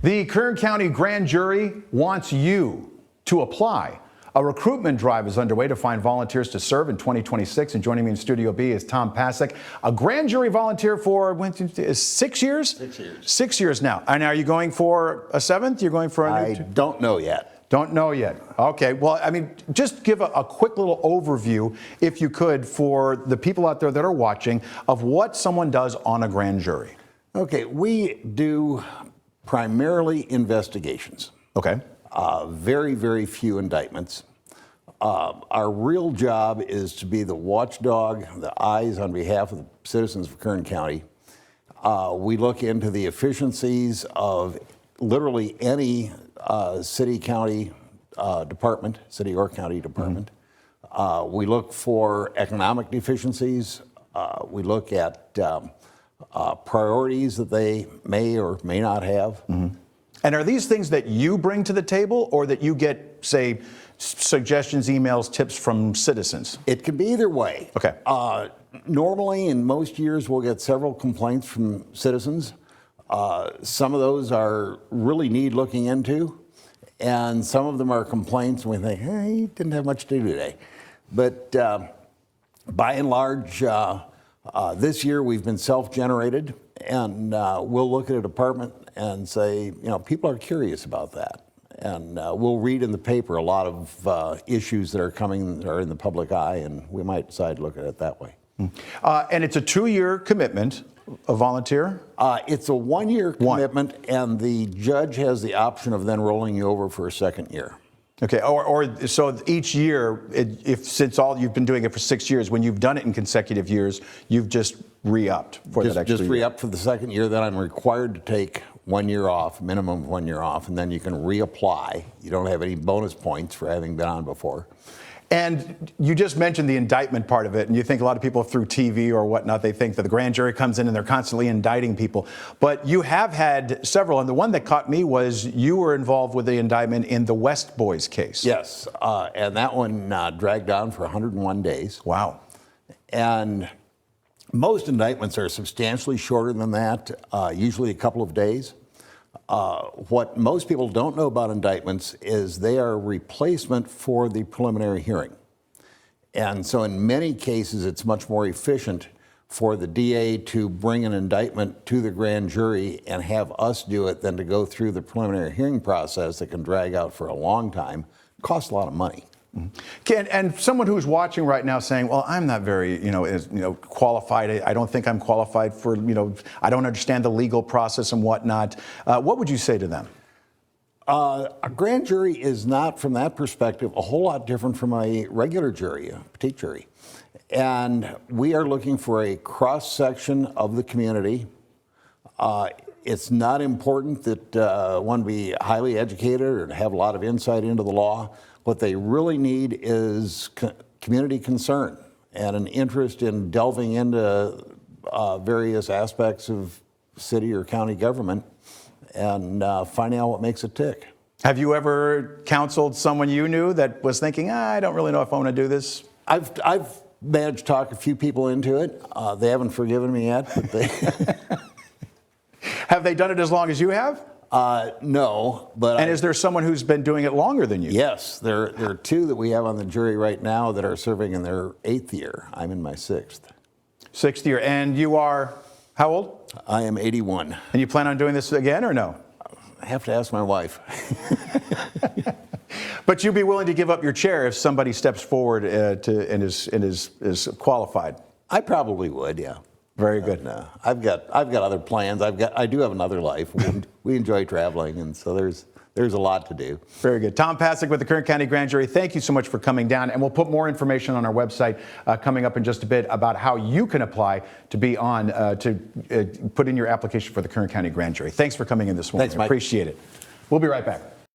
The Kern County Grand Jury wants you to apply. A recruitment drive is underway to find volunteers to serve in 2026. And joining me in Studio B is Tom Pasek, a grand jury volunteer for 6 years? 6 years. 6 years now. And are you going for a seventh? You're going for a I don't know yet. Don't know yet. Okay. Well, I mean, just give a quick little overview, if you could, for the people out there that are watching, of what someone does on a grand jury. Okay, we do primarily investigations. Okay. Very, very few indictments. Our real job is to be the watchdog, the eyes on behalf of the citizens of Kern County. We look into the efficiencies of literally any city, county department, city or county department. We look for economic deficiencies. We look at priorities that they may or may not have. And are these things that you bring to the table, or that you get, say, suggestions, emails, tips from citizens? It can be either way. Okay. Normally, in most years, we'll get several complaints from citizens. Some of those are really need looking into, and some of them are complaints and we think, hey, he didn't have much to do today. But by and large, this year we've been self-generated, and we'll look at a department and say, you know, people are curious about that. And we'll read in the paper a lot of issues that are coming, that are in the public eye, and we might decide to look at it that way. And it's a 2-year commitment, a volunteer? It's a 1-year commitment, and the judge has the option of then rolling you over for a second year. Okay, or so each year, since you've been doing it for 6 years, when you've done it in consecutive years, you've just re-upped for that extra year. Just re-upped for the second year. Then I'm required to take 1 year off, minimum of 1 year off, and then you can reapply. You don't have any bonus points for having been on before. And you just mentioned the indictment part of it, and you think a lot of people through TV or whatnot, they think that the grand jury comes in and they're constantly indicting people. But you have had several, and the one that caught me was you were involved with the indictment in the West Boys case. Yes, and that one dragged on for 101 days. Wow. And most indictments are substantially shorter than that, usually a couple of days. What most people don't know about indictments is they are a replacement for the preliminary hearing. And so in many cases, it's much more efficient for the DA to bring an indictment to the grand jury and have us do it than to go through the preliminary hearing process that can drag out for a long time. It costs a lot of money. And someone who's watching right now saying, well, I'm not very, qualified. I don't think I'm qualified for, I don't understand the legal process and whatnot. What would you say to them? A grand jury is not, from that perspective, a whole lot different from a regular jury, a petite jury. And we are looking for a cross-section of the community. It's not important that one be highly educated or to have a lot of insight into the law. What they really need is community concern and an interest in delving into various aspects of city or county government and finding out what makes it tick. Have you ever counseled someone you knew that was thinking, I don't really know if I want to do this? I've managed to talk a few people into it. They haven't forgiven me yet, but they... Have they done it as long as you have? No, but... And is there someone who's been doing it longer than you? Yes, there are two that we have on the jury right now that are serving in their 8th year. I'm in my 6th. 6th year. And you are how old? I am 81. And you plan on doing this again or no? I have to ask my wife. But you'd be willing to give up your chair if somebody steps forward and is qualified? I probably would, yeah. Very good. I've got other plans. I do have another life. We enjoy traveling, and so there's a lot to do. Very good. Tom Pasek with the Kern County Grand Jury. Thank you so much for coming down, and we'll put more information on our website coming up in just a bit about how you can apply to be on to put in your application for the Kern County Grand Jury. Thanks for coming in this morning. Thanks, Mike. Appreciate it. We'll be right back.